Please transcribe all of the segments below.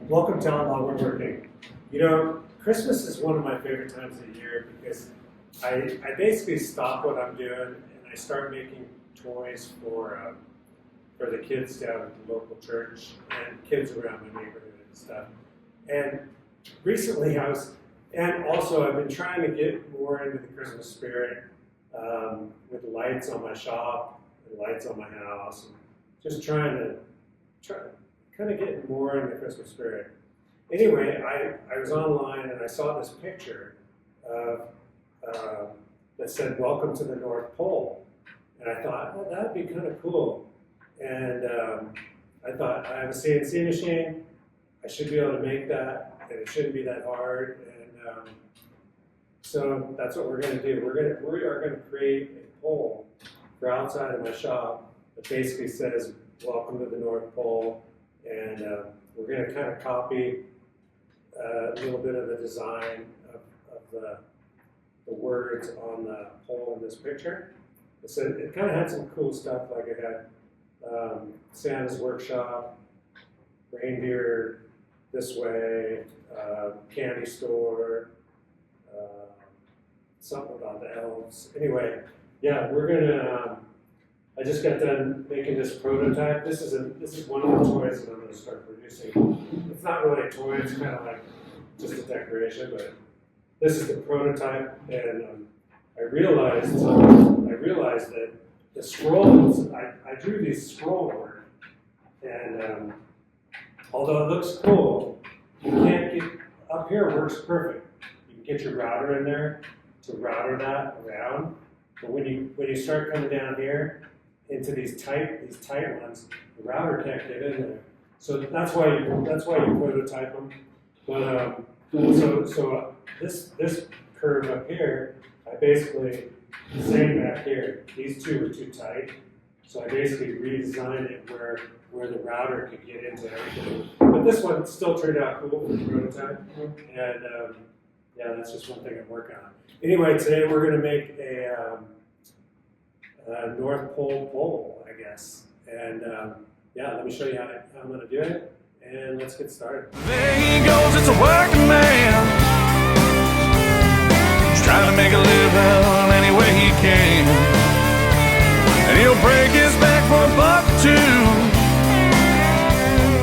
Welcome to Outlaw Woodworking. You know, Christmas is one of my favorite times of the year because I basically stop what I'm doing and I start making toys for the kids down at the local church and kids around my neighborhood and stuff. And recently and also I've been trying to get more into the Christmas spirit with lights on my shop and lights on my house, and just trying to kind of getting more in the Christmas spirit. Anyway, I was online and I saw this picture of, that said, "Welcome to the North Pole." And I thought, oh, that'd be kind of cool. And I thought, I have a CNC machine, I should be able to make that, and it shouldn't be that hard. And so that's what we're going to do. We are going to create a pole for outside of my shop that basically says, "Welcome to the North Pole." And we're going to kind of copy a little bit of the design of the words on the pole in this picture. So it kind of had some cool stuff, like it had Santa's workshop, reindeer this way, candy store, something about the elves. Anyway, yeah, we're gonna. I just got done making this prototype. This is one of the toys that I'm going to start producing. It's not really a toy; it's kind of like just a decoration. But this is the prototype, and I realized that the scrolls. I drew these scroll work, and although it looks cool, you can't get up here. It works perfect. You can get your router in there to router that around, but when you start coming down here into these tight ones, the router can't get in there. So that's why you prototype them. But so this curve up here, I basically same back here. These two were too tight, so I basically redesigned it where the router could get into everything. But this one still turned out cool for the prototype, and yeah, that's just one thing I'm working on. Anyway, today we're going to make a North Pole pole, I guess. And yeah, let me show you how I'm going to do it, and let's get started. There he goes, it's a working man. He's trying to make a living any way he can. And he'll break his back for $1 or $2.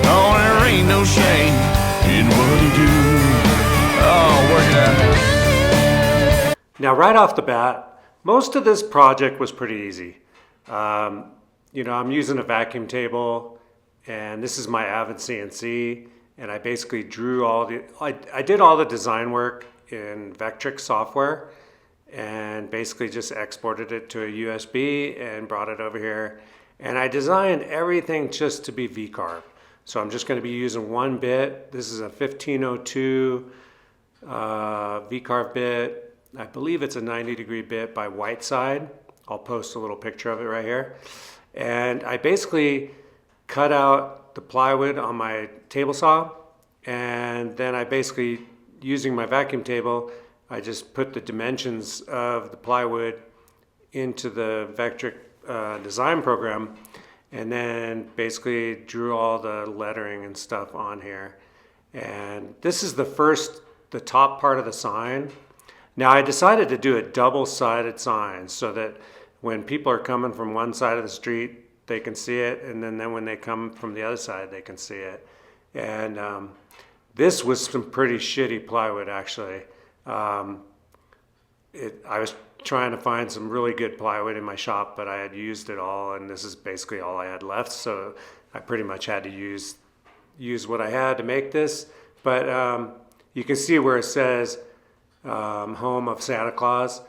Oh, there ain't no shame in what he do. Oh, work it out. Now, right off the bat, most of this project was pretty easy. You know, I'm using a vacuum table, and this is my Avid CNC, and I basically drew I did all the design work in Vectric software, and basically just exported it to a USB and brought it over here. And I designed everything just to be V-carve. So I'm just going to be using one bit. This is a 1502 V-carve bit. I believe it's a 90-degree bit by Whiteside. I'll post a little picture of it right here. And I basically cut out the plywood on my table saw, and then I basically, using my vacuum table, I just put the dimensions of the plywood into the Vectric design program, and then basically drew all the lettering and stuff on here. And this is the top part of the sign. Now, I decided to do a double-sided sign so that when people are coming from one side of the street, they can see it, and then when they come from the other side, they can see it. And this was some pretty shitty plywood, actually. I was trying to find some really good plywood in my shop, but I had used it all, and this is basically all I had left, so I pretty much had to use what I had to make this. But you can see where it says home of Santa Claus,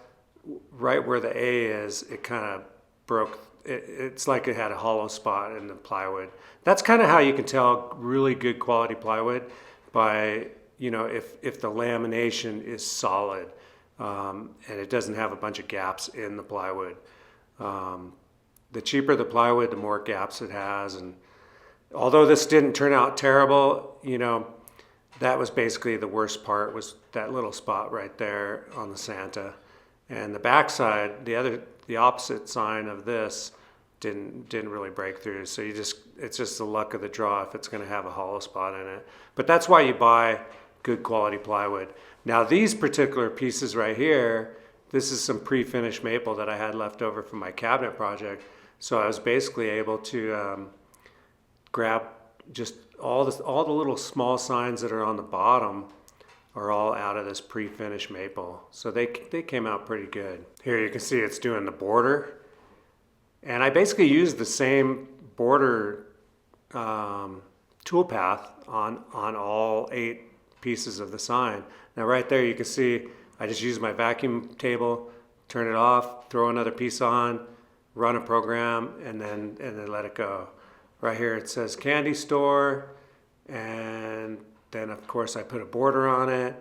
right where the A is, it kind of broke. It's like it had a hollow spot in the plywood. That's kind of how you can tell really good quality plywood, by, you know, if the lamination is solid and it doesn't have a bunch of gaps in the plywood. The cheaper the plywood, the more gaps it has. And although this didn't turn out terrible, you know, that was basically the worst part, was that little spot right there on the Santa. And the back side, the opposite sign of this, didn't really break through. So it's just the luck of the draw if it's going to have a hollow spot in it. But that's why you buy good quality plywood. Now these particular pieces right here, this is some pre-finished maple that I had left over from my cabinet project. So I was basically able to grab just all the little small signs that are on the bottom are all out of this pre-finished maple. So they came out pretty good. Here you can see it's doing the border. And I basically used the same border toolpath on all 8 pieces of the sign. Now right there you can see I just used my vacuum table, turn it off, throw another piece on, run a program, and then let it go. Right here it says candy store, and then of course I put a border on it.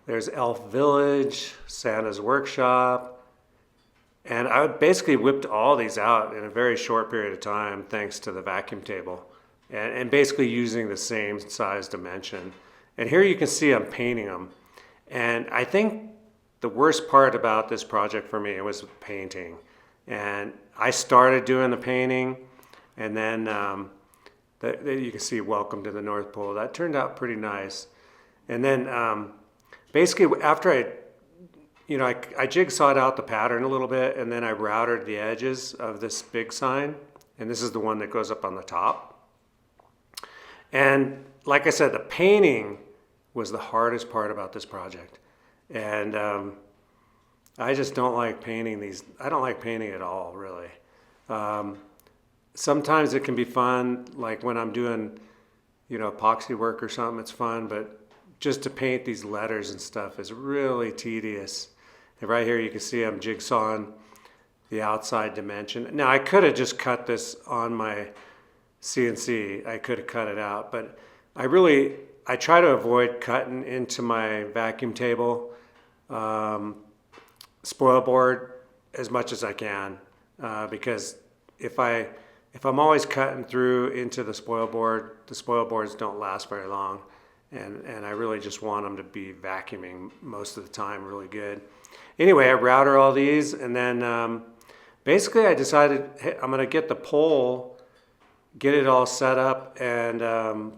There's Elf Village, Santa's Workshop, and I basically whipped all these out in a very short period of time thanks to the vacuum table, and basically using the same size dimension. And here you can see I'm painting them. And I think the worst part about this project for me was painting. And I started doing the painting, and then you can see Welcome to the North Pole. That turned out pretty nice. And then basically after I jigsawed out the pattern a little bit, and then I routed the edges of this big sign. And this is the one that goes up on the top. And like I said, the painting was the hardest part about this project. And I just don't like painting these. I don't like painting at all, really. Sometimes it can be fun, like when I'm doing, epoxy work or something, it's fun, but just to paint these letters and stuff is really tedious. And right here you can see I'm jigsawing the outside dimension. Now I could have just cut this on my CNC. I could have cut it out, but I try to avoid cutting into my vacuum table spoil board as much as I can, because if I'm always cutting through into the spoil boards don't last very long, and I really just want them to be vacuuming most of the time really good. Anyway, I routed all these, and then basically I decided, hey, I'm gonna get the pole, get it all set up, and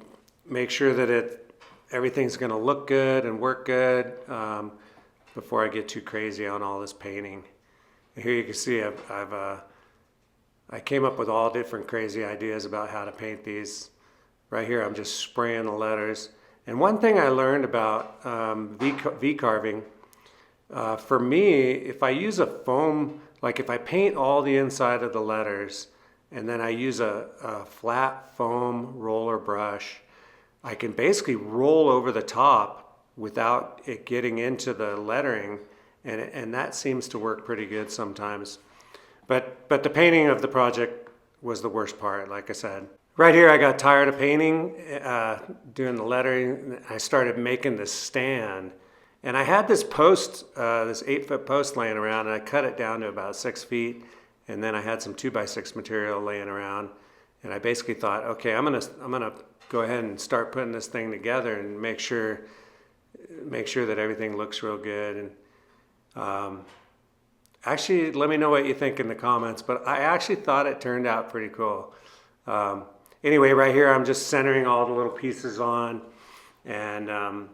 make sure that everything's gonna look good and work good before I get too crazy on all this painting. And here you can see I came up with all different crazy ideas about how to paint these. Right here I'm just spraying the letters. And one thing I learned about V carving, for me, if I use a foam, like if I paint all the inside of the letters and then I use a flat foam roller brush, I can basically roll over the top without it getting into the lettering, and that seems to work pretty good sometimes. But the painting of the project was the worst part, like I said. Right here I got tired of painting, doing the lettering. I started making this stand, and I had this post, this 8-foot post laying around, and I cut it down to about 6 feet, and then I had some 2x6 material laying around, and I basically thought, okay, I'm gonna go ahead and start putting this thing together and make sure that everything looks real good. And actually, let me know what you think in the comments, but I actually thought it turned out pretty cool. Anyway, right here I'm just centering all the little pieces on, and I'm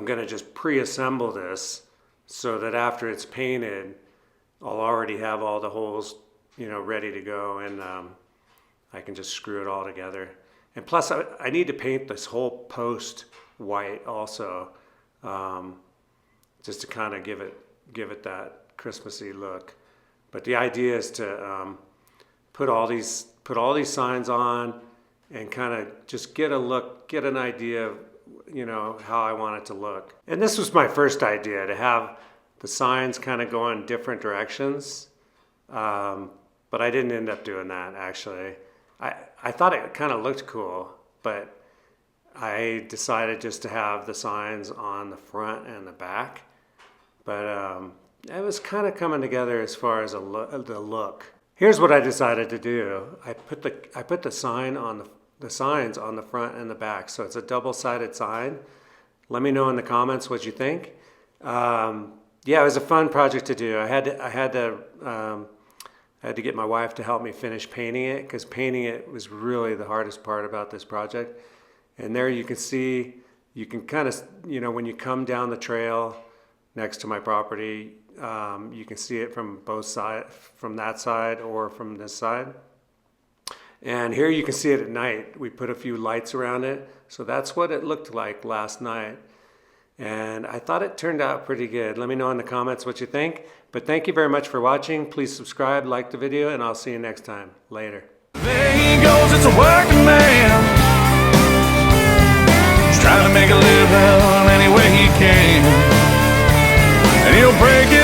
gonna just pre-assemble this so that after it's painted, I'll already have all the holes, ready to go, and I can just screw it all together. And plus, I need to paint this whole post white also, just to kind of give it that Christmassy look. But the idea is to put all these signs on and kind of just get an idea of how I want it to look. And this was my first idea, to have the signs kind of go in different directions, but I didn't end up doing that actually. I thought it kind of looked cool, but I decided just to have the signs on the front and the back. But it was kind of coming together as far as the look. Here's what I decided to do. I put the signs on the front and the back, so it's a double-sided sign. Let me know in the comments what you think. Yeah, it was a fun project to do. I had to I had to get my wife to help me finish painting it, because painting it was really the hardest part about this project. And there you can see, you can kind of, when you come down the trail next to my property, you can see it from both sides, from that side or from this side. And here you can see it at night. We put a few lights around it. So that's what it looked like last night. And I thought it turned out pretty good. Let me know in the comments what you think. But thank you very much for watching. Please subscribe, like the video, and I'll see you next time. Later. There he goes, it's a working man. He's trying to make a living any way he can. And he'll break it